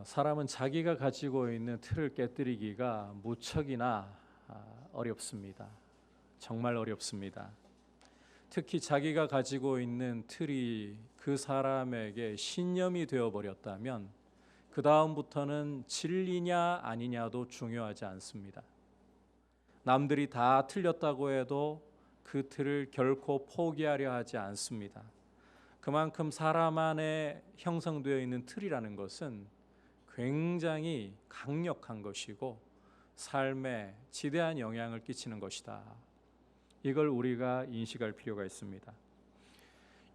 사람은 자기가 가지고 있는 틀을 깨뜨리기가 무척이나 어렵습니다. 정말 어렵습니다. 특히 자기가 가지고 있는 틀이 그 사람에게 신념이 되어버렸다면 그 다음부터는 진리냐 아니냐도 중요하지 않습니다. 남들이 다 틀렸다고 해도 그 틀을 결코 포기하려 하지 않습니다. 그만큼 사람 안에 형성되어 있는 틀이라는 것은 굉장히 강력한 것이고 삶에 지대한 영향을 끼치는 것이다. 이걸 우리가 인식할 필요가 있습니다.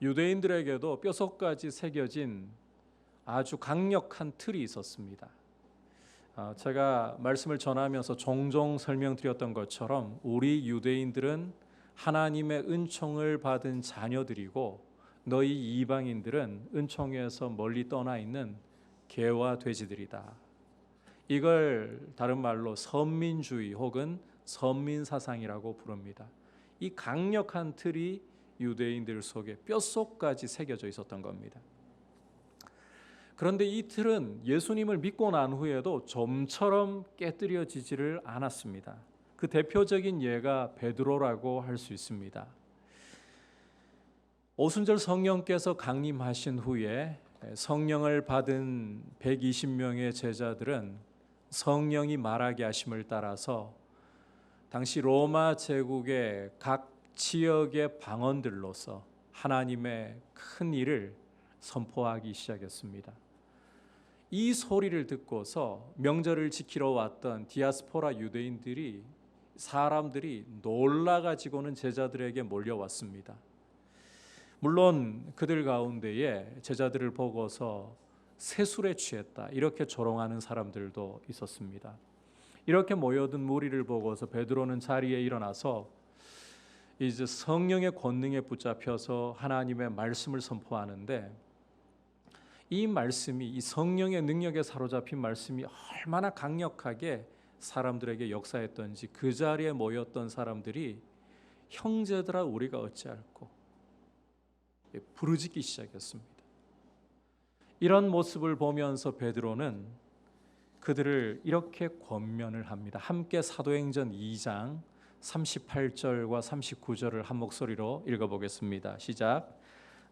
유대인들에게도 뼛속까지 새겨진 아주 강력한 틀이 있었습니다. 제가 말씀을 전하면서 종종 설명드렸던 것처럼 우리 유대인들은 하나님의 은총을 받은 자녀들이고 너희 이방인들은 은총에서 멀리 떠나 있는 개와 돼지들이다. 이걸 다른 말로 선민주의 혹은 선민사상이라고 부릅니다. 이 강력한 틀이 유대인들 속에 뼛속까지 새겨져 있었던 겁니다. 그런데 이 틀은 예수님을 믿고 난 후에도 좀처럼 깨뜨려지지를 않았습니다. 그 대표적인 예가 베드로라고 할 수 있습니다. 오순절 성령께서 강림하신 후에 성령을 받은 120명의 제자들은 성령이 말하게 하심을 따라서 당시 로마 제국의 각 지역의 방언들로서 하나님의 큰 일을 선포하기 시작했습니다. 이 소리를 듣고서 명절을 지키러 왔던 디아스포라 유대인들이 사람들이 놀라가지고는 제자들에게 몰려왔습니다. 물론 그들 가운데에 제자들을 보고서 세술에 취했다 이렇게 조롱하는 사람들도 있었습니다. 이렇게 모여든 무리를 보고서 베드로는 자리에 일어나서 이제 성령의 권능에 붙잡혀서 하나님의 말씀을 선포하는데 이 말씀이 이 성령의 능력에 사로잡힌 말씀이 얼마나 강력하게 사람들에게 역사했던지 그 자리에 모였던 사람들이 형제들아 우리가 어찌할꼬 부르짖기 시작했습니다. 이런 모습을 보면서 베드로는 그들을 이렇게 권면을 합니다. 함께 사도행전 2장 38절과 39절을 한 목소리로 읽어보겠습니다. 시작.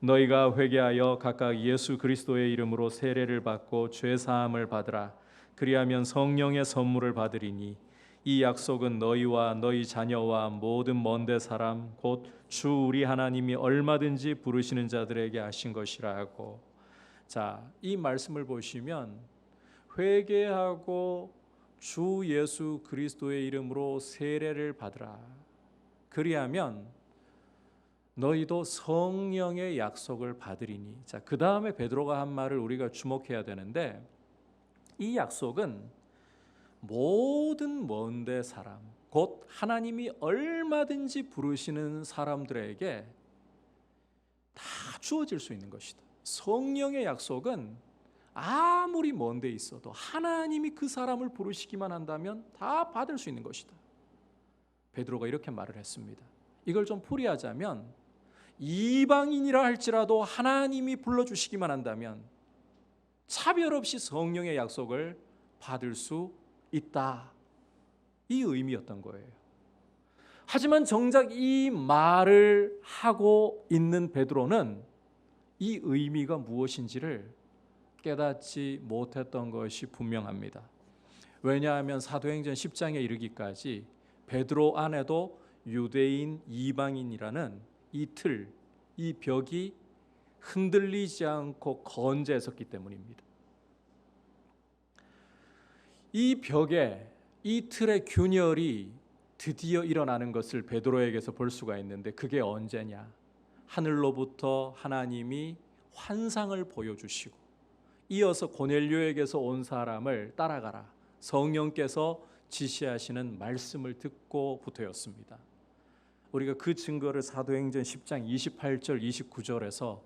너희가 회개하여 각각 예수 그리스도의 이름으로 세례를 받고 죄 사함을 받으라. 그리하면 성령의 선물을 받으리니 이 약속은 너희와 너희 자녀와 모든 먼데 사람 곧 주 우리 하나님이 얼마든지 부르시는 자들에게 하신 것이라 하고. 자, 이 말씀을 보시면 회개하고 주 예수 그리스도의 이름으로 세례를 받으라. 그리하면 너희도 성령의 약속을 받으리니. 자, 그 다음에 베드로가 한 말을 우리가 주목해야 되는데 이 약속은 모든 먼데 사람 곧 하나님이 얼마든지 부르시는 사람들에게 다 주어질 수 있는 것이다. 성령의 약속은 아무리 먼 데 있어도 하나님이 그 사람을 부르시기만 한다면 다 받을 수 있는 것이다. 베드로가 이렇게 말을 했습니다. 이걸 좀 풀이하자면 이방인이라 할지라도 하나님이 불러주시기만 한다면 차별 없이 성령의 약속을 받을 수 있다. 이 의미였던 거예요. 하지만 정작 이 말을 하고 있는 베드로는 이 의미가 무엇인지를 깨닫지 못했던 것이 분명합니다. 왜냐하면 사도행전 10장에 이르기까지 베드로 안에도 유대인, 이방인이라는 이 틀, 이 벽이 흔들리지 않고 건재해 섰기 때문입니다. 이 벽에 이 틀의 균열이 드디어 일어나는 것을 베드로에게서 볼 수가 있는데 그게 언제냐? 하늘로부터 하나님이 환상을 보여주시고 이어서 고넬료에게서 온 사람을 따라가라. 성령께서 지시하시는 말씀을 듣고부터였습니다. 우리가 그 증거를 사도행전 10장 28절 29절에서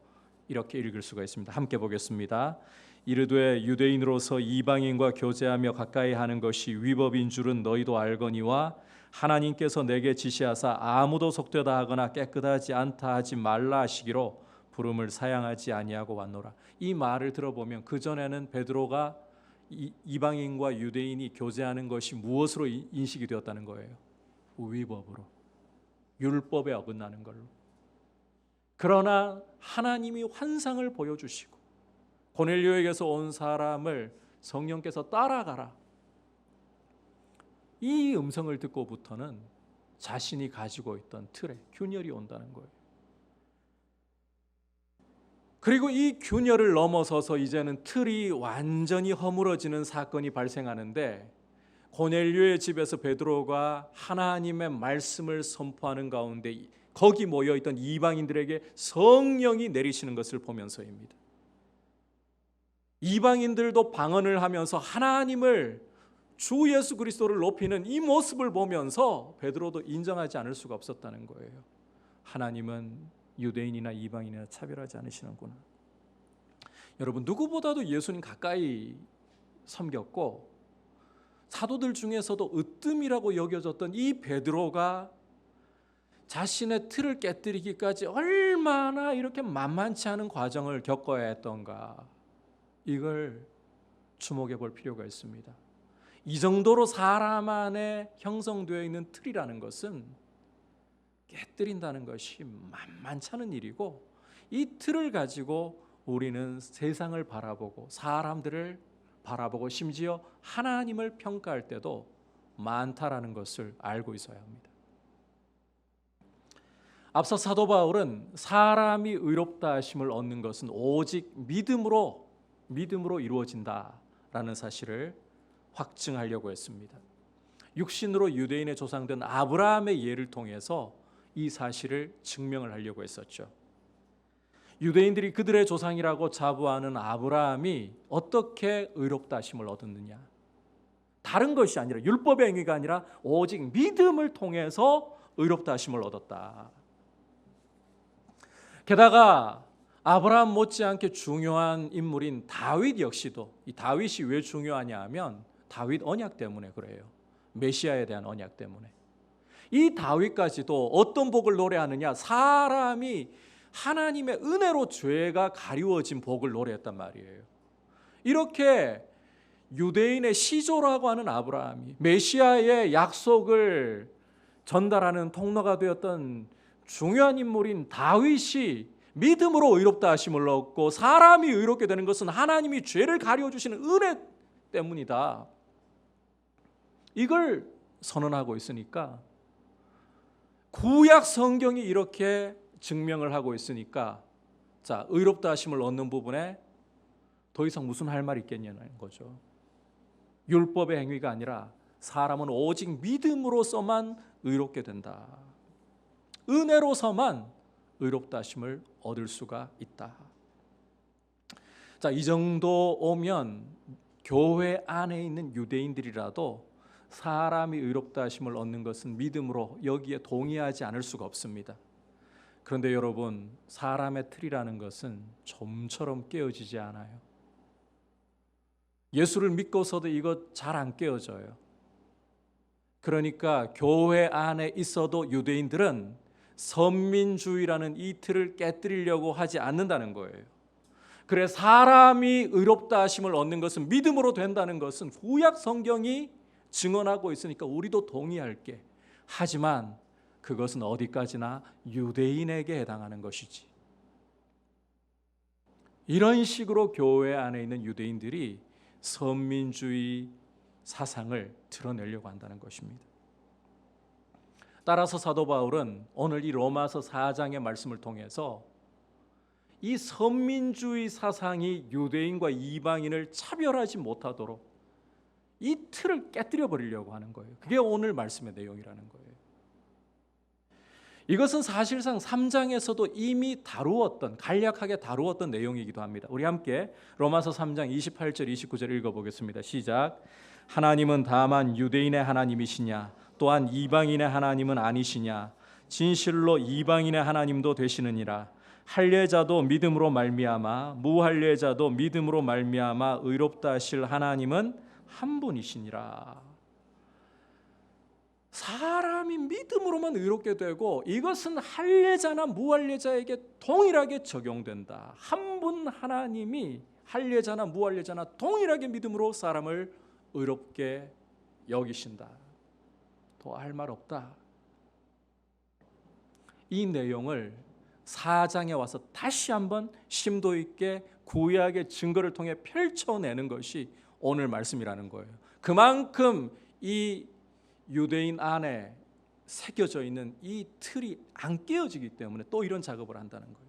이렇게 읽을 수가 있습니다. 함께 보겠습니다. 이르되 유대인으로서 이방인과 교제하며 가까이 하는 것이 위법인 줄은 너희도 알거니와 하나님께서 내게 지시하사 아무도 속되다 하거나 깨끗하지 않다 하지 말라 하시기로 부름을 사양하지 아니하고 왔노라. 이 말을 들어보면 그 전에는 베드로가 이방인과 유대인이 교제하는 것이 무엇으로 인식이 되었다는 거예요? 위법으로, 율법에 어긋나는 걸로. 그러나 하나님이 환상을 보여주시고 고넬료에게서 온 사람을 성령께서 따라가라, 이 음성을 듣고부터는 자신이 가지고 있던 틀에 균열이 온다는 거예요. 그리고 이 균열을 넘어서서 이제는 틀이 완전히 허물어지는 사건이 발생하는데, 고넬료의 집에서 베드로가 하나님의 말씀을 선포하는 가운데 거기 모여있던 이방인들에게 성령이 내리시는 것을 보면서입니다. 이방인들도 방언을 하면서 하나님을, 주 예수 그리스도를 높이는 이 모습을 보면서 베드로도 인정하지 않을 수가 없었다는 거예요. 하나님은 유대인이나 이방인이나 차별하지 않으시는구나. 여러분, 누구보다도 예수님 가까이 섬겼고 사도들 중에서도 으뜸이라고 여겨졌던 이 베드로가 자신의 틀을 깨뜨리기까지 얼마나 이렇게 만만치 않은 과정을 겪어야 했던가, 이걸 주목해 볼 필요가 있습니다. 이 정도로 사람 안에 형성되어 있는 틀이라는 것은 깨뜨린다는 것이 만만치 않은 일이고, 이 틀을 가지고 우리는 세상을 바라보고 사람들을 바라보고 심지어 하나님을 평가할 때도 많다라는 것을 알고 있어야 합니다. 앞서 사도 바울은 사람이 의롭다 하심을 얻는 것은 오직 믿음으로 이루어진다라는 사실을 확증하려고 했습니다. 육신으로 유대인의 조상된 아브라함의 예를 통해서 이 사실을 증명을 하려고 했었죠. 유대인들이 그들의 조상이라고 자부하는 아브라함이 어떻게 의롭다 하심을 얻었느냐? 다른 것이 아니라, 율법의 행위가 아니라 오직 믿음을 통해서 의롭다 하심을 얻었다. 게다가 아브라함 못지않게 중요한 인물인 다윗 역시도, 이 다윗이 왜 중요하냐 하면 다윗 언약 때문에 그래요. 메시아에 대한 언약 때문에. 이 다윗까지도 어떤 복을 노래하느냐? 사람이 하나님의 은혜로 죄가 가리워진 복을 노래했단 말이에요. 이렇게 유대인의 시조라고 하는 아브라함이 메시아의 약속을 전달하는 통로가 되었던 중요한 인물인 다윗이 믿음으로 의롭다 하심을 얻고, 사람이 의롭게 되는 것은 하나님이 죄를 가려주시는 은혜 때문이다, 이걸 선언하고 있으니까, 구약 성경이 이렇게 증명을 하고 있으니까, 자, 의롭다 하심을 얻는 부분에 더 이상 무슨 할 말이 있겠냐는 거죠. 율법의 행위가 아니라 사람은 오직 믿음으로서만 의롭게 된다. 은혜로서만 의롭다 하심을 얻을 수가 있다. 자, 이 정도 오면 교회 안에 있는 유대인들이라도 사람이 의롭다 하심을 얻는 것은 믿음으로 여기에 동의하지 않을 수가 없습니다. 그런데 여러분, 사람의 틀이라는 것은 좀처럼 깨어지지 않아요. 예수를 믿고서도 이거 잘 안 깨어져요. 그러니까 교회 안에 있어도 유대인들은 선민주의라는 이 틀을 깨뜨리려고 하지 않는다는 거예요. 그래, 사람이 의롭다 하심을 얻는 것은 믿음으로 된다는 것은 구약 성경이 증언하고 있으니까 우리도 동의할게. 하지만 그것은 어디까지나 유대인에게 해당하는 것이지. 이런 식으로 교회 안에 있는 유대인들이 선민주의 사상을 드러내려고 한다는 것입니다. 따라서 사도 바울은 오늘 이 로마서 4장의 말씀을 통해서 이 선민주의 사상이 유대인과 이방인을 차별하지 못하도록 이 틀을 깨뜨려 버리려고 하는 거예요. 그게 오늘 말씀의 내용이라는 거예요. 이것은 사실상 3장에서도 이미 간략하게 다루었던 내용이기도 합니다. 우리 함께 로마서 3장 28절 29절 읽어보겠습니다. 시작. 하나님은 다만 유대인의 하나님이시냐? 또한 이방인의 하나님은 아니시냐? 진실로 이방인의 하나님도 되시느니라. 할례자도 믿음으로 말미암아 무할례자도 믿음으로 말미암아 의롭다 하실 하나님은 한 분이시니라. 사람이 믿음으로만 의롭게 되고, 이것은 할례자나 무할례자에게 동일하게 적용된다. 한 분 하나님이 할례자나 무할례자나 동일하게 믿음으로 사람을 의롭게 여기신다. 더 할 말 없다. 이 내용을 4장에 와서 다시 한번 심도 있게 구약의 증거를 통해 펼쳐내는 것이 오늘 말씀이라는 거예요. 그만큼 이 유대인 안에 새겨져 있는 이 틀이 안 깨어지기 때문에 또 이런 작업을 한다는 거예요.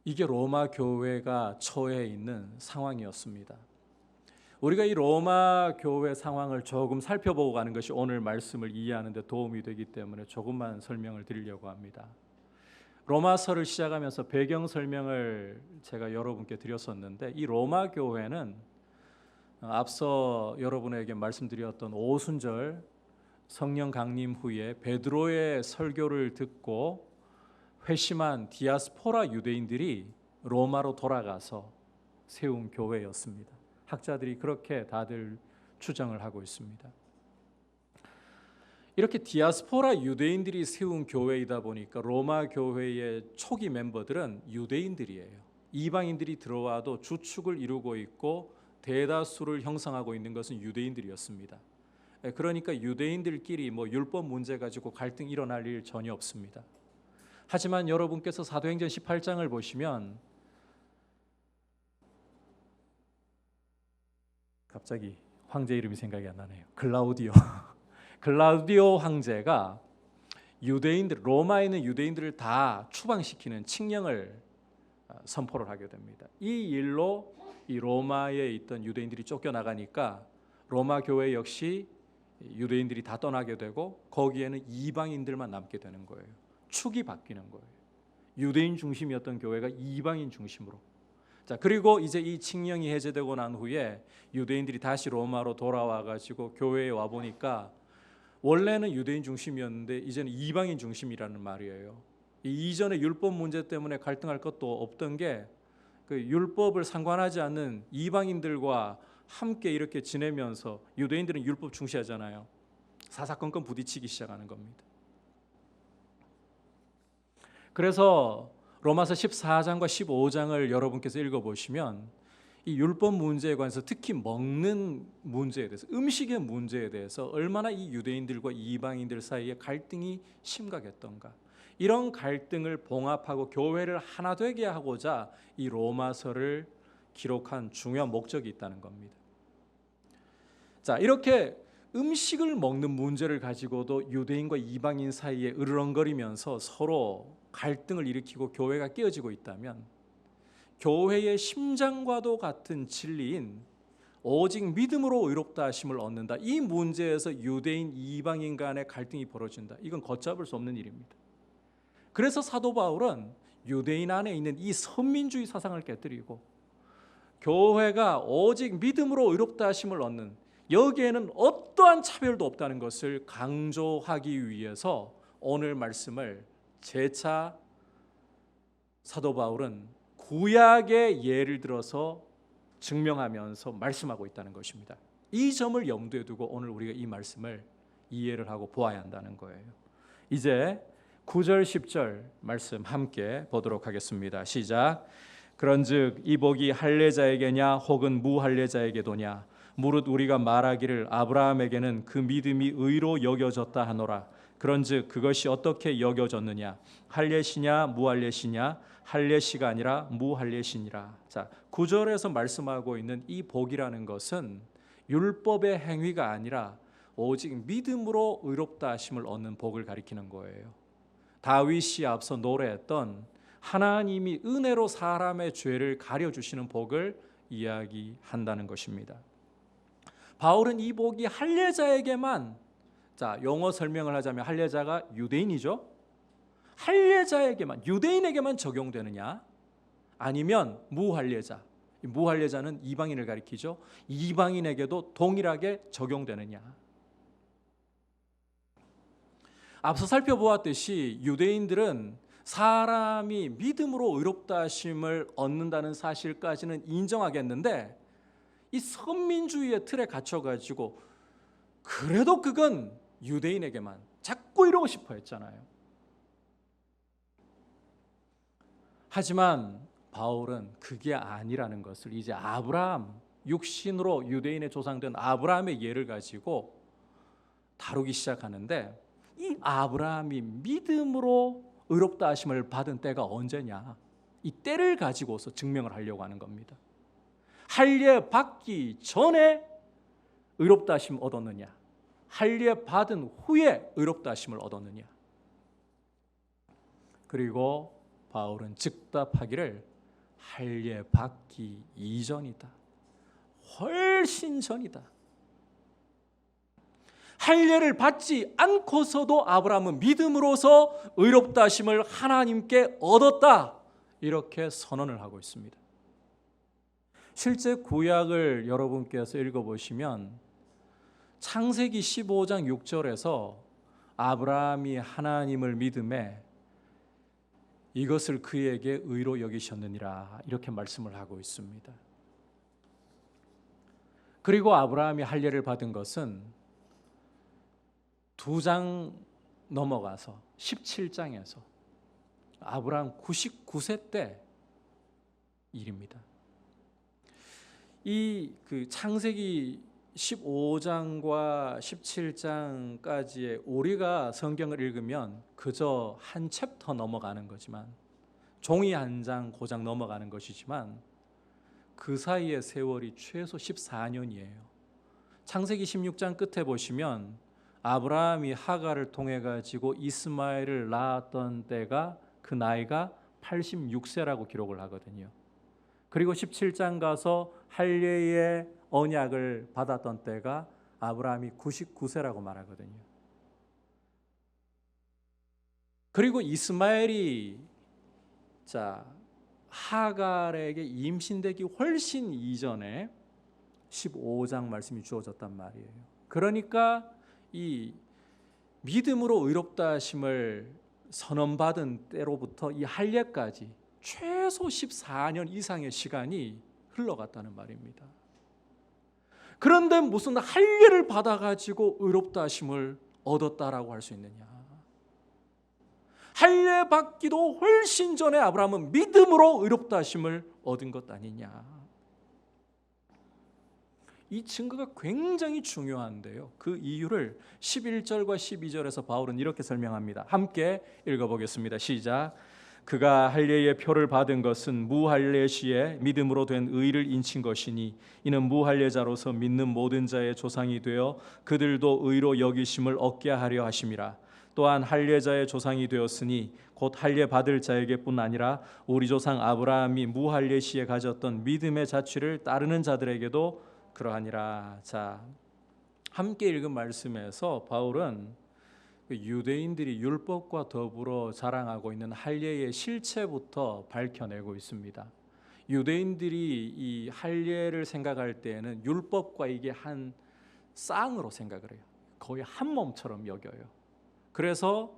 이게 로마 교회가 처해 있는 상황이었습니다. 우리가 이 로마 교회 상황을 조금 살펴보고 가는 것이 오늘 말씀을 이해하는 데 도움이 되기 때문에 조금만 설명을 드리려고 합니다. 로마서를 시작하면서 배경 설명을 제가 여러분께 드렸었는데, 이 로마 교회는 앞서 여러분에게 말씀드렸던 오순절 성령 강림 후에 베드로의 설교를 듣고 회심한 디아스포라 유대인들이 로마로 돌아가서 세운 교회였습니다. 학자들이 그렇게 다들 추정을 하고 있습니다. 이렇게 디아스포라 유대인들이 세운 교회이다 보니까 로마 교회의 초기 멤버들은 유대인들이에요. 이방인들이 들어와도 주축을 이루고 있고 대다수를 형성하고 있는 것은 유대인들이었습니다. 그러니까 유대인들끼리 율법 문제 가지고 갈등 일어날 일 전혀 없습니다. 하지만 여러분께서 사도행전 18장을 보시면 갑자기 황제 이름이 생각이 안 나네요. 글라우디오 황제가 로마에 있는 유대인들을 다 추방시키는 칙령을 선포를 하게 됩니다. 이 일로 이 로마에 있던 유대인들이 쫓겨나가니까 로마 교회 역시 유대인들이 다 떠나게 되고 거기에는 이방인들만 남게 되는 거예요. 축이 바뀌는 거예요. 유대인 중심이었던 교회가 이방인 중심으로. 자, 그리고 이제 이 칙령이 해제되고 난 후에 유대인들이 다시 로마로 돌아와 가지고 교회에 와 보니까 원래는 유대인 중심이었는데 이제는 이방인 중심이라는 말이에요. 이전에 율법 문제 때문에 갈등할 것도 없던 게 그 율법을 상관하지 않는 이방인들과 함께 이렇게 지내면서 유대인들은 율법 중시하잖아요. 사사건건 부딪히기 시작하는 겁니다. 그래서 로마서 14장과 15장을 여러분께서 읽어보시면 이 율법 문제에 관해서 특히 먹는 문제에 대해서, 음식의 문제에 대해서 얼마나 이 유대인들과 이방인들 사이에 갈등이 심각했던가, 이런 갈등을 봉합하고 교회를 하나 되게 하고자 이 로마서를 기록한 중요한 목적이 있다는 겁니다. 자, 이렇게 음식을 먹는 문제를 가지고도 유대인과 이방인 사이에 으르렁거리면서 서로 갈등을 일으키고 교회가 깨어지고 있다면, 교회의 심장과도 같은 진리인 오직 믿음으로 의롭다 하심을 얻는다, 이 문제에서 유대인 이방인 간의 갈등이 벌어진다. 이건 걷잡을 수 없는 일입니다. 그래서 사도 바울은 유대인 안에 있는 이 선민주의 사상을 깨뜨리고 교회가 오직 믿음으로 의롭다 하심을 얻는, 여기에는 어떠한 차별도 없다는 것을 강조하기 위해서 오늘 말씀을 재차 사도 바울은 구약의 예를 들어서 증명하면서 말씀하고 있다는 것입니다. 이 점을 염두에 두고 오늘 우리가 이 말씀을 이해를 하고 보아야 한다는 거예요. 이제 9절 10절 말씀 함께 보도록 하겠습니다. 시작. 그런즉 이 복이 할례자에게냐 혹은 무할례자에게도냐, 무릇 우리가 말하기를 아브라함에게는 그 믿음이 의로 여겨졌다 하노라. 그런즉 그것이 어떻게 여겨졌느냐, 할례시냐 무할례시냐, 할례시가 아니라 무할례시니라. 자, 9절에서 말씀하고 있는 이 복이라는 것은 율법의 행위가 아니라 오직 믿음으로 의롭다 하심을 얻는 복을 가리키는 거예요. 다윗이 앞서 노래했던 하나님이 은혜로 사람의 죄를 가려주시는 복을 이야기한다는 것입니다. 바울은 이 복이 할례자에게만, 자, 용어 설명을 하자면 할례자가 유대인이죠. 할례자에게만, 유대인에게만 적용되느냐, 아니면 무할례자, 무할례자는 이방인을 가리키죠. 이방인에게도 동일하게 적용되느냐. 앞서 살펴보았듯이 유대인들은 사람이 믿음으로 의롭다 하심을 얻는다는 사실까지는 인정하겠는데, 이 선민주의의 틀에 갇혀가지고 그래도 그건 유대인에게만 자꾸 이러고 싶어 했잖아요. 하지만 바울은 그게 아니라는 것을 이제 아브라함, 육신으로 유대인의 조상된 아브라함의 예를 가지고 다루기 시작하는데, 이 아브라함이 믿음으로 의롭다 하심을 받은 때가 언제냐, 이 때를 가지고서 증명을 하려고 하는 겁니다. 할례 받기 전에 의롭다 하심 얻었느냐, 할례 받은 후에 의롭다 하심을 얻었느냐. 그리고 바울은 즉답하기를 할례 받기 이전이다, 훨씬 전이다. 할례를 받지 않고서도 아브라함은 믿음으로서 의롭다 하심을 하나님께 얻었다, 이렇게 선언을 하고 있습니다. 실제 구약을 여러분께서 읽어보시면 창세기 15장 6절에서 아브라함이 하나님을 믿음에 이것을 그에게 의로 여기셨느니라, 이렇게 말씀을 하고 있습니다. 그리고 아브라함이 할례를 받은 것은 2장 넘어가서 17장에서 아브라함 99세 때 일입니다. 이 창세기 15장과 17장까지의 우리가 성경을 읽으면 그저 한 챕터 넘어가는 거지만, 종이 한 장 고장 넘어가는 것이지만 그 사이의 세월이 최소 14년이에요. 창세기 16장 끝에 보시면 아브라함이 하갈을 통해 가지고 이스마엘을 낳았던 때가, 그 나이가 86세라고 기록을 하거든요. 그리고 17장 가서 할례의 언약을 받았던 때가 아브라함이 99세라고 말하거든요. 그리고 이스마엘이 하갈에게 임신되기 훨씬 이전에 15장 말씀이 주어졌단 말이에요. 그러니까 이 믿음으로 의롭다 하심을 선언받은 때로부터 이 할례까지 최소 14년 이상의 시간이 흘러갔다는 말입니다. 그런데 무슨 할례를 받아가지고 의롭다 하심을 얻었다라고 할 수 있느냐? 할례 받기도 훨씬 전에 아브라함은 믿음으로 의롭다 하심을 얻은 것 아니냐? 이 증거가 굉장히 중요한데요, 그 이유를 11절과 12절에서 바울은 이렇게 설명합니다. 함께 읽어보겠습니다. 시작. 그가 할례의 표를 받은 것은 무할례 시에 믿음으로 된 의를 인친 것이니, 이는 무할례자로서 믿는 모든 자의 조상이 되어 그들도 의로 여기심을 얻게 하려 하심이라. 또한 할례자의 조상이 되었으니 곧 할례 받을 자에게뿐 아니라 우리 조상 아브라함이 무할례 시에 가졌던 믿음의 자취를 따르는 자들에게도 그러하니라. 자, 함께 읽은 말씀에서 바울은 유대인들이 율법과 더불어 자랑하고 있는 할례의 실체부터 밝혀내고 있습니다. 유대인들이 이 할례를 생각할 때에는 율법과 이게 한 쌍으로 생각을 해요. 거의 한 몸처럼 여겨요. 그래서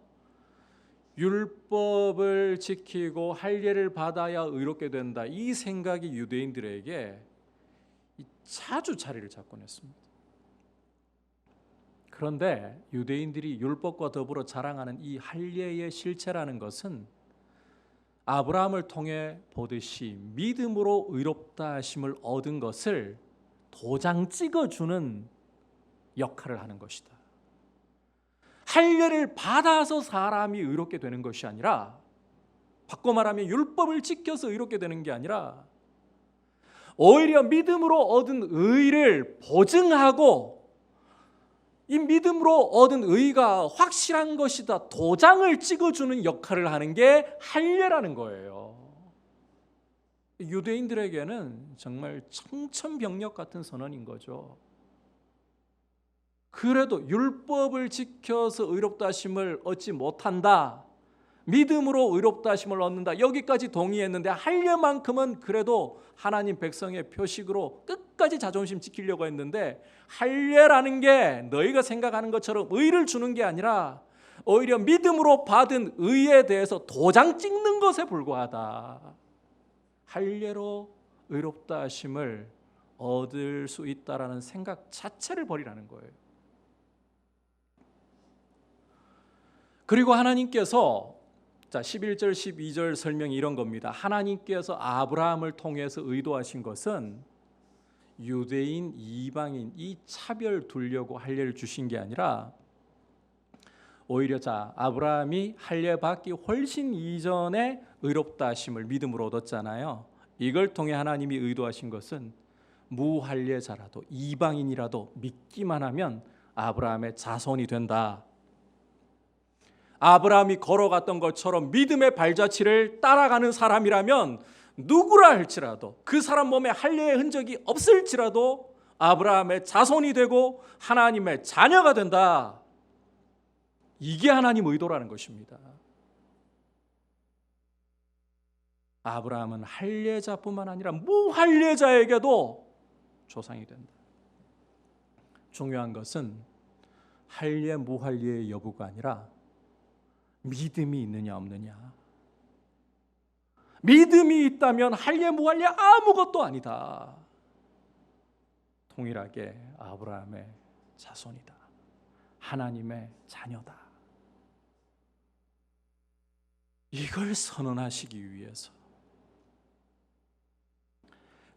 율법을 지키고 할례를 받아야 의롭게 된다, 이 생각이 유대인들에게 자주 자리를 잡곤 했습니다. 그런데 유대인들이 율법과 더불어 자랑하는 이 할례의 실체라는 것은 아브라함을 통해 보듯이 믿음으로 의롭다 하심을 얻은 것을 도장 찍어주는 역할을 하는 것이다. 할례를 받아서 사람이 의롭게 되는 것이 아니라, 바꿔 말하면 율법을 지켜서 의롭게 되는 게 아니라, 오히려 믿음으로 얻은 의를 보증하고 이 믿음으로 얻은 의가 확실한 것이다, 도장을 찍어주는 역할을 하는 게 할례라는 거예요. 유대인들에게는 정말 청천벽력 같은 선언인 거죠. 그래도 율법을 지켜서 의롭다 하심을 얻지 못한다, 믿음으로 의롭다 하심을 얻는다, 여기까지 동의했는데 할례만큼은 그래도 하나님 백성의 표식으로 끝까지 자존심 지키려고 했는데, 할례라는 게 너희가 생각하는 것처럼 의를 주는 게 아니라 오히려 믿음으로 받은 의에 대해서 도장 찍는 것에 불과하다. 할례로 의롭다 하심을 얻을 수 있다라는 생각 자체를 버리라는 거예요. 그리고 하나님께서 자, 11절 12절 설명이 이런 겁니다. 하나님께서 아브라함을 통해서 의도하신 것은 유대인, 이방인 이 차별 두려고 할례를 주신 게 아니라 오히려 아브라함이 할례 받기 훨씬 이전에 의롭다 하심을 믿음으로 얻었잖아요. 이걸 통해 하나님이 의도하신 것은 무할례자라도 이방인이라도 믿기만 하면 아브라함의 자손이 된다. 아브라함이 걸어갔던 것처럼 믿음의 발자취를 따라가는 사람이라면 누구라 할지라도 그 사람 몸에 할례의 흔적이 없을지라도 아브라함의 자손이 되고 하나님의 자녀가 된다. 이게 하나님 의도라는 것입니다. 아브라함은 할례자뿐만 아니라 무할례자에게도 조상이 된다. 중요한 것은 할례 무할례의 여부가 아니라 믿음이 있느냐 없느냐. 믿음이 있다면 할례 무할례 아무것도 아니다. 동일하게 아브라함의 자손이다. 하나님의 자녀다. 이걸 선언하시기 위해서.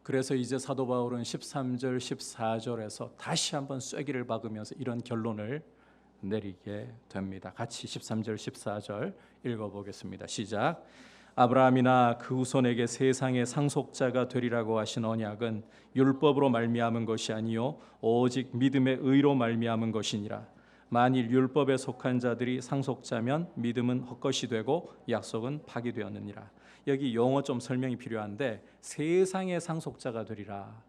그래서 이제 사도 바울은 13절 14절에서 다시 한번 쐐기를 박으면서 이런 결론을 내리게 됩니다. 같이 13절 14절 읽어보겠습니다. 시작. 아브라함이나 그 후손에게 세상의 상속자가 되리라고 하신 언약은 율법으로 말미암은 것이 아니요 오직 믿음의 의로 말미암은 것이니라. 만일 율법에 속한 자들이 상속자면 믿음은 헛것이 되고 약속은 파기되었느니라. 여기 용어 좀 설명이 필요한데 세상의 상속자가 되리라.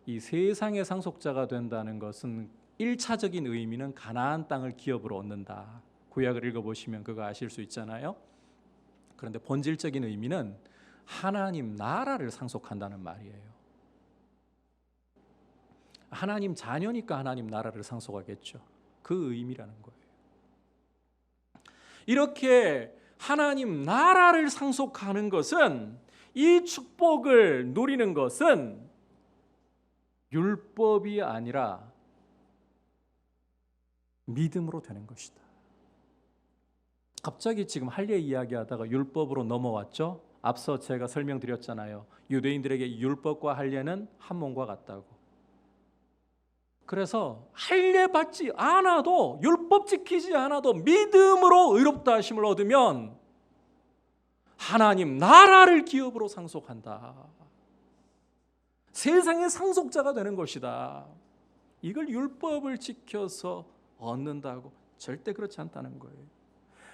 이 세상의 상속자가 된다는 것은 1차적인 의미는 가나안 땅을 기업으로 얻는다. 구약을 읽어보시면 그거 아실 수 있잖아요. 그런데 본질적인 의미는 하나님 나라를 상속한다는 말이에요. 하나님 자녀니까 하나님 나라를 상속하겠죠. 그 의미라는 거예요. 이렇게 하나님 나라를 상속하는 것은, 이 축복을 누리는 것은 율법이 아니라 믿음으로 되는 것이다. 갑자기 지금 할례 이야기하다가 율법으로 넘어왔죠. 앞서 제가 설명드렸잖아요. 유대인들에게 율법과 할례는 한 몸과 같다고. 그래서 할례 받지 않아도, 율법 지키지 않아도 믿음으로 의롭다 하심을 얻으면 하나님 나라를 기업으로 상속한다. 세상의 상속자가 되는 것이다. 이걸 율법을 지켜서 얻는다고? 절대 그렇지 않다는 거예요.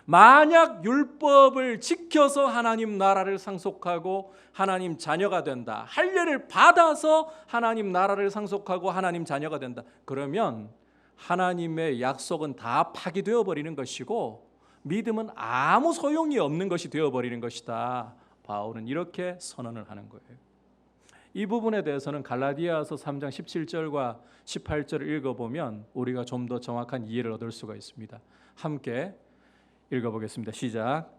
만약 율법을 지켜서 하나님 나라를 상속하고 하나님 자녀가 된다, 할례를 받아서 하나님 나라를 상속하고 하나님 자녀가 된다, 그러면 하나님의 약속은 다 파기되어 버리는 것이고 믿음은 아무 소용이 없는 것이 되어버리는 것이다. 바울은 이렇게 선언을 하는 거예요. 이 부분에 대해서는 갈라디아서 3장 17절과 18절을 읽어보면 우리가 좀 더 정확한 이해를 얻을 수가 있습니다. 함께 읽어보겠습니다. 시작.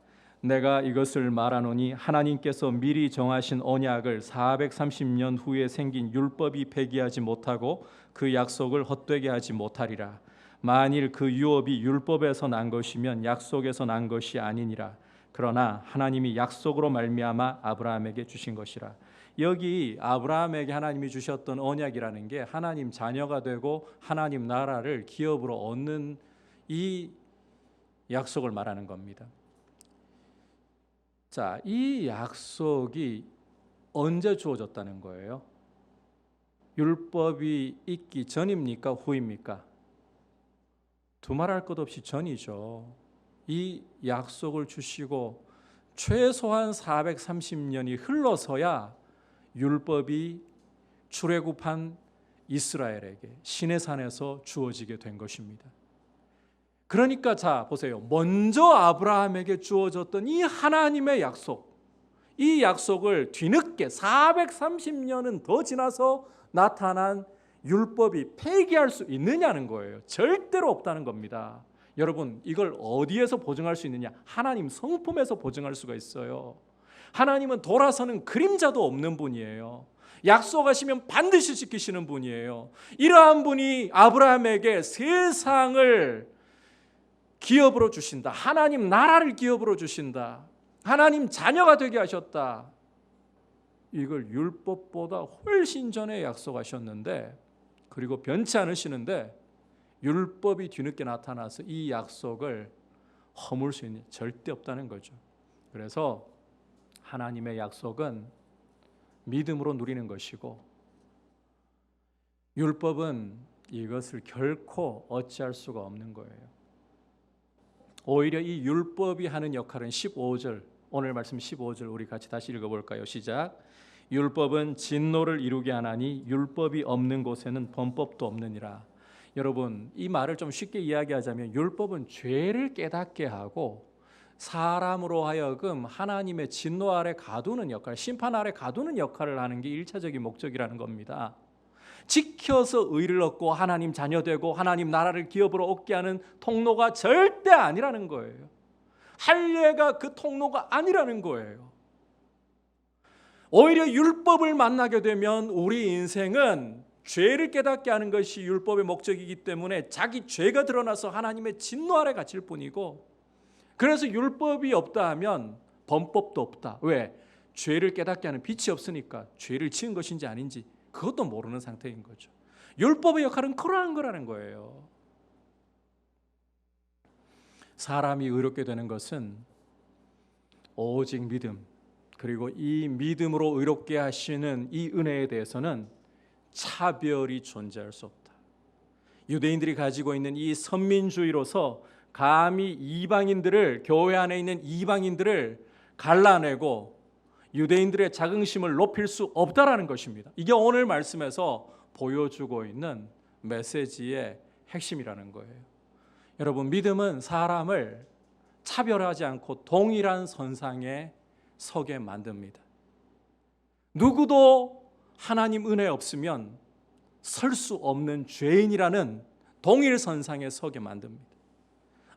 내가 이것을 말하노니 하나님께서 미리 정하신 언약을 430년 후에 생긴 율법이 폐기하지 못하고 그 약속을 헛되게 하지 못하리라. 만일 그 유업이 율법에서 난 것이면 약속에서 난 것이 아니니라. 그러나 하나님이 약속으로 말미암아 아브라함에게 주신 것이라. 여기 아브라함에게 하나님이 주셨던 언약이라는 게 하나님 자녀가 되고 하나님 나라를 기업으로 얻는 이 약속을 말하는 겁니다. 자, 이 약속이 언제 주어졌다는 거예요? 율법이 있기 전입니까? 후입니까? 두말할 것 없이 전이죠. 이 약속을 주시고 최소한 430년이 흘러서야 율법이 출애굽한 이스라엘에게 시내산에서 주어지게 된 것입니다. 그러니까 자 보세요. 먼저 아브라함에게 주어졌던 이 하나님의 약속, 이 약속을 뒤늦게 430년은 더 지나서 나타난 율법이 폐기할 수 있느냐는 거예요. 절대로 없다는 겁니다. 여러분, 이걸 어디에서 보증할 수 있느냐? 하나님 성품에서 보증할 수가 있어요. 하나님은 돌아서는 그림자도 없는 분이에요. 약속하시면 반드시 지키시는 분이에요. 이러한 분이 아브라함에게 세상을 기업으로 주신다. 하나님 나라를 기업으로 주신다. 하나님 자녀가 되게 하셨다. 이걸 율법보다 훨씬 전에 약속하셨는데, 그리고 변치 않으시는데 율법이 뒤늦게 나타나서 이 약속을 허물 수 있는 절대 없다는 거죠. 그래서 하나님의 약속은 믿음으로 누리는 것이고, 율법은 이것을 결코 어찌할 수가 없는 거예요. 오히려 이 율법이 하는 역할은 15절, 오늘 말씀 15절 우리 같이 다시 읽어볼까요? 시작. 율법은 진노를 이루게 하나니 율법이 없는 곳에는 범법도 없느니라. 여러분, 이 말을 좀 쉽게 이야기하자면 율법은 죄를 깨닫게 하고 사람으로 하여금 하나님의 진노 아래 가두는 역할, 심판 아래 가두는 역할을 하는 게 1차적인 목적이라는 겁니다. 지켜서 의를 얻고 하나님 자녀 되고 하나님 나라를 기업으로 얻게 하는 통로가 절대 아니라는 거예요. 할례가 그 통로가 아니라는 거예요. 오히려 율법을 만나게 되면 우리 인생은 죄를 깨닫게 하는 것이 율법의 목적이기 때문에 자기 죄가 드러나서 하나님의 진노 아래 갇힐 뿐이고, 그래서 율법이 없다 하면 범법도 없다. 왜? 죄를 깨닫게 하는 빛이 없으니까 죄를 지은 것인지 아닌지 그것도 모르는 상태인 거죠. 율법의 역할은 그러한 거라는 거예요. 사람이 의롭게 되는 것은 오직 믿음, 그리고 이 믿음으로 의롭게 하시는 이 은혜에 대해서는 차별이 존재할 수 없다. 유대인들이 가지고 있는 이 선민주의로서 감히 이방인들을, 교회 안에 있는 이방인들을 갈라내고 유대인들의 자긍심을 높일 수 없다라는 것입니다. 이게 오늘 말씀에서 보여주고 있는 메시지의 핵심이라는 거예요. 여러분, 믿음은 사람을 차별하지 않고 동일한 선상에 서게 만듭니다. 누구도 하나님 은혜 없으면 설 수 없는 죄인이라는 동일 선상에 서게 만듭니다.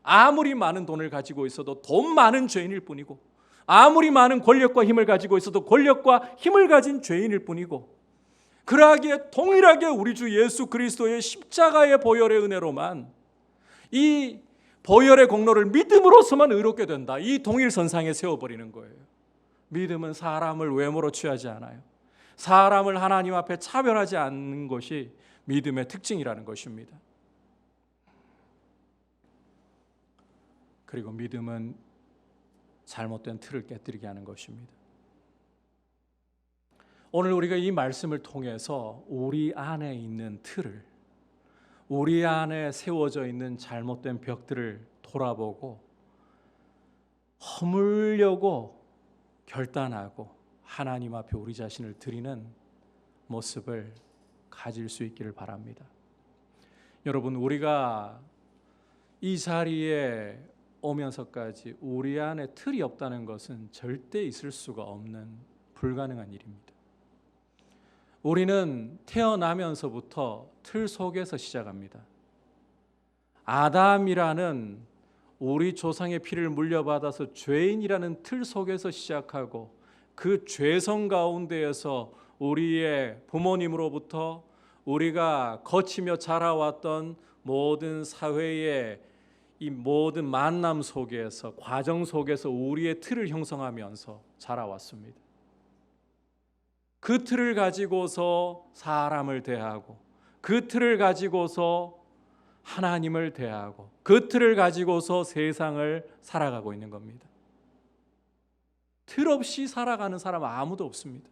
아무리 많은 돈을 가지고 있어도 돈 많은 죄인일 뿐이고, 아무리 많은 권력과 힘을 가지고 있어도 권력과 힘을 가진 죄인일 뿐이고, 그러하기에 동일하게 우리 주 예수 그리스도의 십자가의 보혈의 은혜로만, 이 보혈의 공로를 믿음으로서만 의롭게 된다. 이 동일 선상에 세워버리는 거예요. 믿음은 사람을 외모로 취하지 않아요. 사람을 하나님 앞에 차별하지 않는 것이 믿음의 특징이라는 것입니다. 그리고 믿음은 잘못된 틀을 깨뜨리게 하는 것입니다. 오늘 우리가 이 말씀을 통해서 우리 안에 있는 틀을, 우리 안에 세워져 있는 잘못된 벽들을 돌아보고 허물려고 결단하고 하나님 앞에 우리 자신을 드리는 모습을 가질 수 있기를 바랍니다. 여러분, 우리가 이 자리에 오면서까지 우리 안에 틀이 없다는 것은 절대 있을 수가 없는 불가능한 일입니다. 우리는 태어나면서부터 틀 속에서 시작합니다. 아담이라는 우리 조상의 피를 물려받아서 죄인이라는 틀 속에서 시작하고, 그 죄성 가운데에서 우리의 부모님으로부터 우리가 거치며 자라왔던 모든 사회의 이 모든 만남 속에서, 과정 속에서 우리의 틀을 형성하면서 자라왔습니다. 그 틀을 가지고서 사람을 대하고, 그 틀을 가지고서 하나님을 대하고, 그 틀을 가지고서 세상을 살아가고 있는 겁니다. 틀 없이 살아가는 사람은 아무도 없습니다.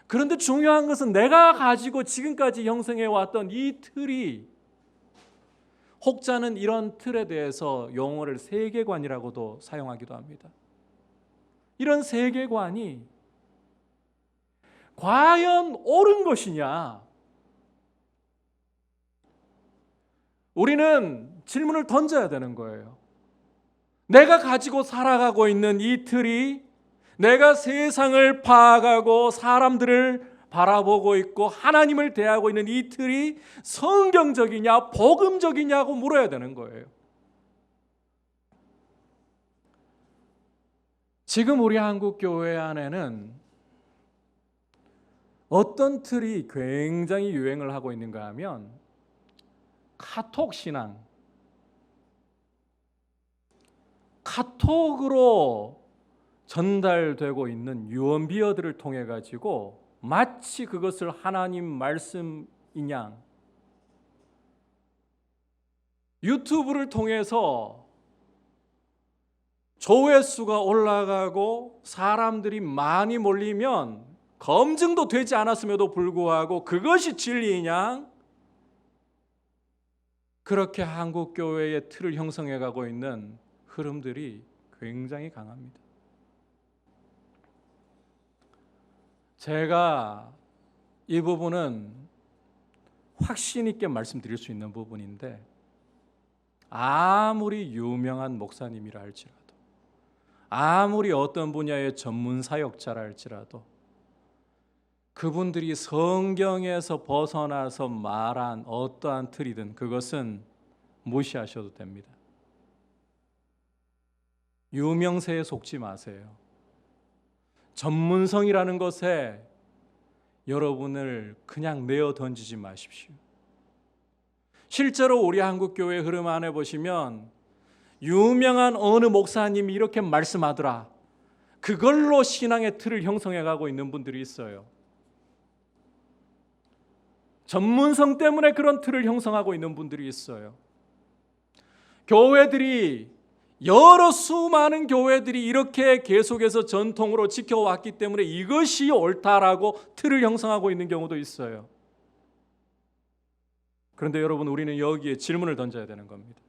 그런데 중요한 것은 내가 가지고 지금까지 형성해 왔던 이 틀이, 혹자는 이런 틀에 대해서 용어를 세계관이라고도 사용하기도 합니다. 이런 세계관이 과연 옳은 것이냐? 우리는 질문을 던져야 되는 거예요. 내가 가지고 살아가고 있는 이 틀이, 내가 세상을 파악하고 사람들을 바라보고 있고 하나님을 대하고 있는 이 틀이 성경적이냐 복음적이냐고 물어야 되는 거예요. 지금 우리 한국 교회 안에는 어떤 틀이 굉장히 유행을 하고 있는가 하면 카톡 신앙, 카톡으로 전달되고 있는 유언비어들을 통해 가지고 마치 그것을 하나님 말씀인 양 유튜브를 통해서 조회수가 올라가고 사람들이 많이 몰리면 검증도 되지 않았음에도 불구하고 그것이 진리이냐? 그렇게 한국 교회의 틀을 형성해 가고 있는 흐름들이 굉장히 강합니다. 제가 이 부분은 확신 있게 말씀드릴 수 있는 부분인데 아무리 유명한 목사님이라 할지라도 아무리 어떤 분야의 전문 사역자라 할지라도 그분들이 성경에서 벗어나서 말한 어떠한 틀이든 그것은 무시하셔도 됩니다. 유명세에 속지 마세요. 전문성이라는 것에 여러분을 그냥 내어 던지지 마십시오. 실제로 우리 한국교회 흐름 안에 보시면 유명한 어느 목사님이 이렇게 말씀하더라. 그걸로 신앙의 틀을 형성해 가고 있는 분들이 있어요. 전문성 때문에 그런 틀을 형성하고 있는 분들이 있어요. 교회들이 여러 수많은 교회들이 이렇게 계속해서 전통으로 지켜왔기 때문에 이것이 옳다라고 틀을 형성하고 있는 경우도 있어요. 그런데 여러분, 우리는 여기에 질문을 던져야 되는 겁니다.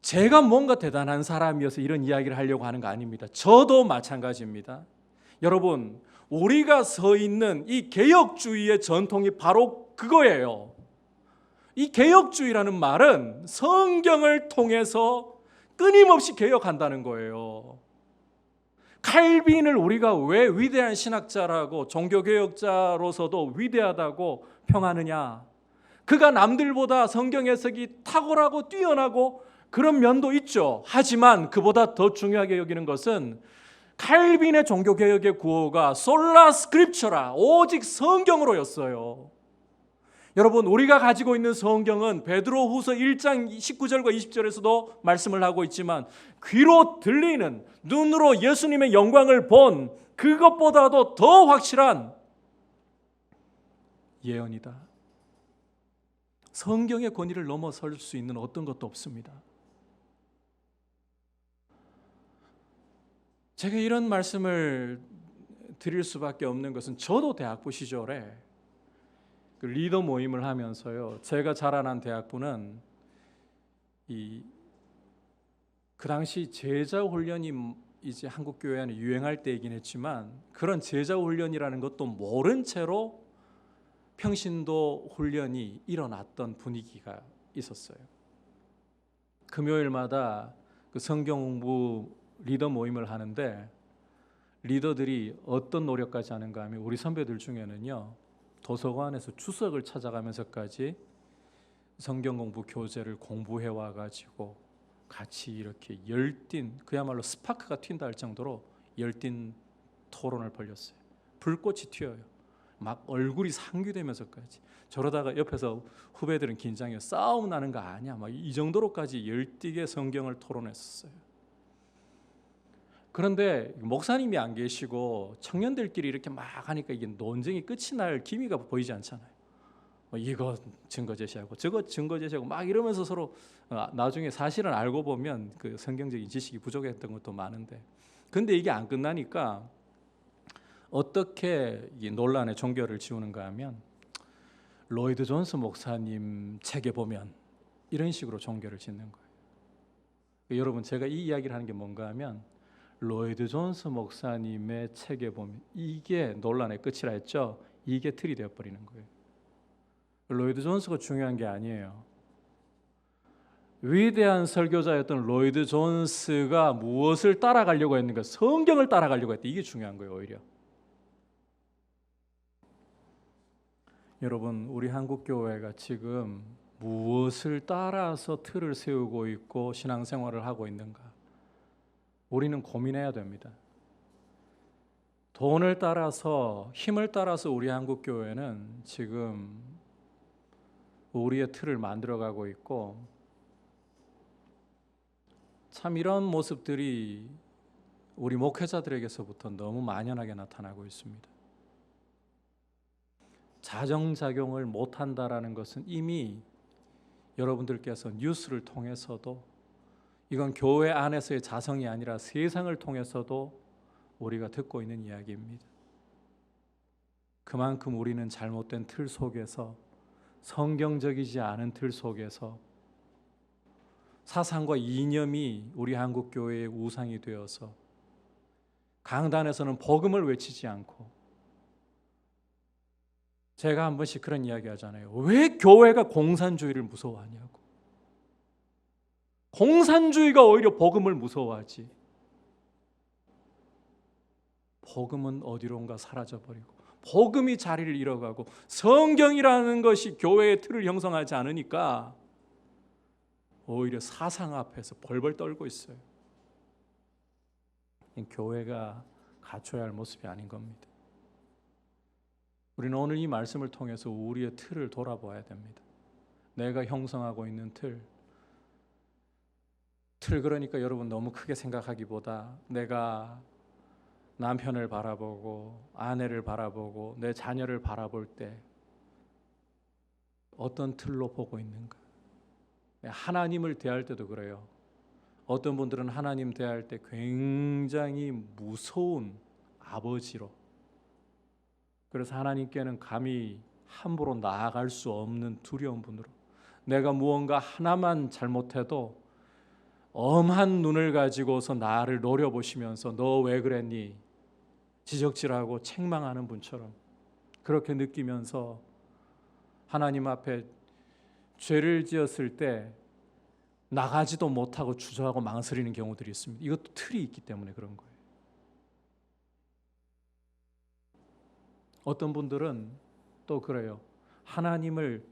제가 뭔가 대단한 사람이어서 이런 이야기를 하려고 하는 거 아닙니다. 저도 마찬가지입니다. 여러분, 우리가 서 있는 이 개혁주의의 전통이 바로 그거예요. 이 개혁주의라는 말은 성경을 통해서 끊임없이 개혁한다는 거예요. 칼빈을 우리가 왜 위대한 신학자라고 종교개혁자로서도 위대하다고 평하느냐? 그가 남들보다 성경 해석이 탁월하고 뛰어나고 그런 면도 있죠. 하지만 그보다 더 중요하게 여기는 것은 칼빈의 종교개혁의 구호가 솔라 스크립처라, 오직 성경으로였어요. 여러분, 우리가 가지고 있는 성경은 베드로후서 1장 19절과 20절에서도 말씀을 하고 있지만 귀로 들리는, 눈으로 예수님의 영광을 본 그것보다도 더 확실한 예언이다. 성경의 권위를 넘어설 수 있는 어떤 것도 없습니다. 제가 이런 말씀을 드릴 수밖에 없는 것은 저도 대학부 시절에 그 리더 모임을 하면서요, 제가 자라난 대학부는 그 당시 제자 훈련이 이제 한국 교회 안에 유행할 때이긴 했지만 그런 제자 훈련이라는 것도 모른 채로 평신도 훈련이 일어났던 분위기가 있었어요. 금요일마다 그 성경 공부 리더 모임을 하는데 리더들이 어떤 노력까지 하는가 하면 우리 선배들 중에는요, 도서관에서 주석을 찾아가면서까지 성경 공부 교재를 공부해 와가지고 같이 이렇게 열띤, 그야말로 스파크가 튄다 할 정도로 열띤 토론을 벌였어요. 불꽃이 튀어요. 막 얼굴이 상기되면서까지. 저러다가 옆에서 후배들은 긴장해요. 싸움 나는 거 아니야? 막 이 정도로까지 열띠게 성경을 토론했었어요. 그런데 목사님이 안 계시고 청년들끼리 이렇게 막 하니까 이게 논쟁이 끝이 날 기미가 보이지 않잖아요. 이거 증거 제시하고 저거 증거 제시하고 막 이러면서 서로 나중에 사실은 알고 보면 그 성경적인 지식이 부족했던 것도 많은데, 근데 이게 안 끝나니까 어떻게 이 논란의 종결을 지우는가 하면 로이드 존스 목사님 책에 보면 이런 식으로 종결을 짓는 거예요. 여러분, 제가 이 이야기를 하는 게 뭔가 하면 로이드 존스 목사님의 책에 보면 이게 논란의 끝이라 했죠. 이게 틀이 되어버리는 거예요. 로이드 존스가 중요한 게 아니에요. 위대한 설교자였던 로이드 존스가 무엇을 따라가려고 했는가? 성경을 따라가려고 했다. 이게 중요한 거예요, 오히려. 여러분, 우리 한국교회가 지금 무엇을 따라서 틀을 세우고 있고 신앙생활을 하고 있는가? 우리는 고민해야 됩니다. 돈을 따라서, 힘을 따라서 우리 한국교회는 지금 우리의 틀을 만들어가고 있고 참 이런 모습들이 우리 목회자들에게서부터 너무 만연하게 나타나고 있습니다. 자정작용을 못한다라는 것은 이미 여러분들께서 뉴스를 통해서도, 이건 교회 안에서의 자성이 아니라 세상을 통해서도 우리가 듣고 있는 이야기입니다. 그만큼 우리는 잘못된 틀 속에서, 성경적이지 않은 틀 속에서 사상과 이념이 우리 한국 교회의 우상이 되어서 강단에서는 복음을 외치지 않고, 제가 한 번씩 그런 이야기 하잖아요. 왜 교회가 공산주의를 무서워하냐고. 공산주의가 오히려 복음을 무서워하지. 복음은 어디론가 사라져버리고 복음이 자리를 잃어가고 성경이라는 것이 교회의 틀을 형성하지 않으니까 오히려 사상 앞에서 벌벌 떨고 있어요. 교회가 갖춰야 할 모습이 아닌 겁니다. 우리는 오늘 이 말씀을 통해서 우리의 틀을 돌아봐야 됩니다. 내가 형성하고 있는 틀 그러니까 여러분 너무 크게 생각하기보다 내가 남편을 바라보고 아내를 바라보고 내 자녀를 바라볼 때 어떤 틀로 보고 있는가. 하나님을 대할 때도 그래요. 어떤 분들은 하나님 대할 때 굉장히 무서운 아버지로, 그래서 하나님께는 감히 함부로 나아갈 수 없는 두려운 분으로, 내가 무언가 하나만 잘못해도 엄한 눈을 가지고서 나를 노려보시면서 너 왜 그랬니? 지적질하고 책망하는 분처럼 그렇게 느끼면서 하나님 앞에 죄를 지었을 때 나가지도 못하고 주저하고 망설이는 경우들이 있습니다. 이것도 틀이 있기 때문에 그런 거예요. 어떤 분들은 또 그래요. 하나님을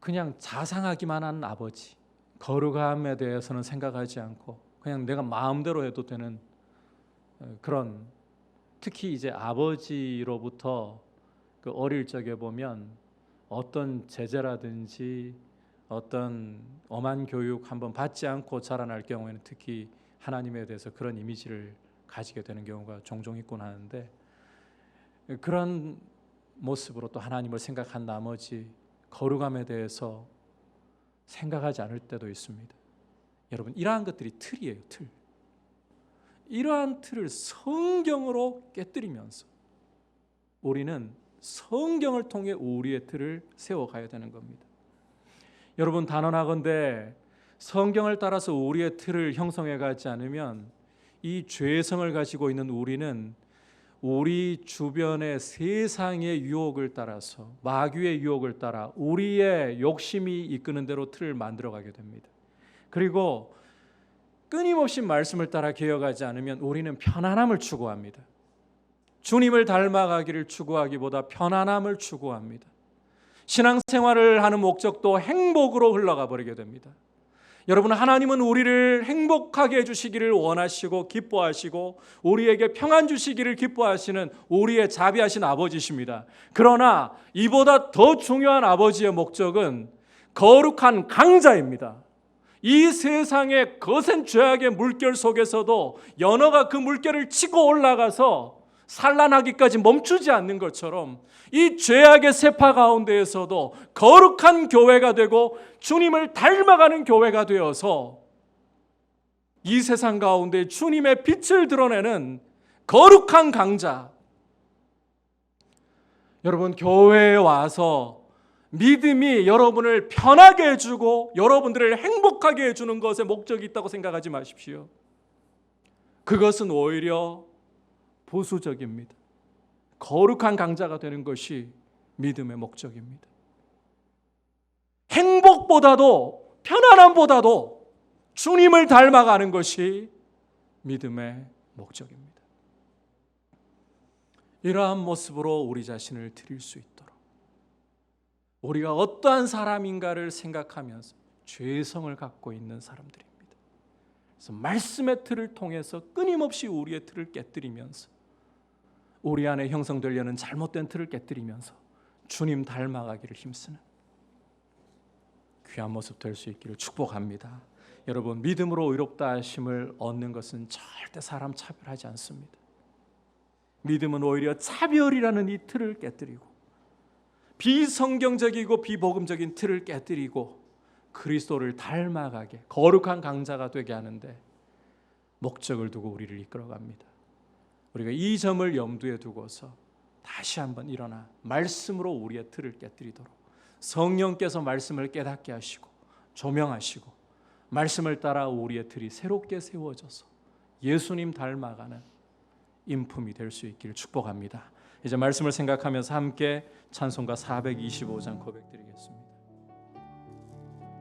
그냥 자상하기만 한 아버지, 거룩함에 대해서는 생각하지 않고 그냥 내가 마음대로 해도 되는 그런, 특히 이제 아버지로부터 그 어릴 적에 보면 어떤 제재라든지 어떤 엄한 교육 한번 받지 않고 자라날 경우에는 특히 하나님에 대해서 그런 이미지를 가지게 되는 경우가 종종 있곤 하는데, 그런 모습으로 또 하나님을 생각한 나머지 거룩함에 대해서 생각하지 않을 때도 있습니다. 여러분, 이러한 것들이 틀이에요. 틀. 이러한 틀을 성경으로 깨뜨리면서 우리는 성경을 통해 우리의 틀을 세워가야 되는 겁니다. 여러분, 단언하건대 성경을 따라서 우리의 틀을 형성해가지 않으면 이 죄성을 가지고 있는 우리는 우리 주변의 세상의 유혹을 따라서, 마귀의 유혹을 따라 우리의 욕심이 이끄는 대로 틀을 만들어가게 됩니다. 그리고 끊임없이 말씀을 따라 개혁하지 않으면 우리는 편안함을 추구합니다. 주님을 닮아가기를 추구하기보다 편안함을 추구합니다. 신앙생활을 하는 목적도 행복으로 흘러가 버리게 됩니다. 여러분, 하나님은 우리를 행복하게 해주시기를 원하시고 기뻐하시고 우리에게 평안 주시기를 기뻐하시는 우리의 자비하신 아버지십니다. 그러나 이보다 더 중요한 아버지의 목적은 거룩한 강자입니다. 이 세상의 거센 죄악의 물결 속에서도 연어가 그 물결을 치고 올라가서 산란하기까지 멈추지 않는 것처럼 이 죄악의 세파 가운데에서도 거룩한 교회가 되고 주님을 닮아가는 교회가 되어서 이 세상 가운데 주님의 빛을 드러내는 거룩한 강자. 여러분, 교회에 와서 믿음이 여러분을 편하게 해주고 여러분들을 행복하게 해주는 것에 목적이 있다고 생각하지 마십시오. 그것은 오히려 보수적입니다. 거룩한 강자가 되는 것이 믿음의 목적입니다. 행복보다도, 편안함보다도 주님을 닮아가는 것이 믿음의 목적입니다. 이러한 모습으로 우리 자신을 드릴 수 있도록 우리가 어떠한 사람인가를 생각하면서 죄성을 갖고 있는 사람들입니다. 그래서 말씀의 틀을 통해서 끊임없이 우리의 틀을 깨뜨리면서 우리 안에 형성되려는 잘못된 틀을 깨뜨리면서 주님 닮아가기를 힘쓰는 귀한 모습 될 수 있기를 축복합니다. 여러분, 믿음으로 의롭다 하심을 얻는 것은 절대 사람 차별하지 않습니다. 믿음은 오히려 차별이라는 이 틀을 깨뜨리고 비성경적이고 비복음적인 틀을 깨뜨리고 그리스도를 닮아가게 거룩한 강자가 되게 하는데 목적을 두고 우리를 이끌어갑니다. 우리가 이 점을 염두에 두고서 다시 한번 일어나 말씀으로 우리의 틀을 깨뜨리도록 성령께서 말씀을 깨닫게 하시고 조명하시고 말씀을 따라 우리의 틀이 새롭게 세워져서 예수님 닮아가는 인품이 될 수 있기를 축복합니다. 이제 말씀을 생각하면서 함께 찬송가 425장 고백드리겠습니다.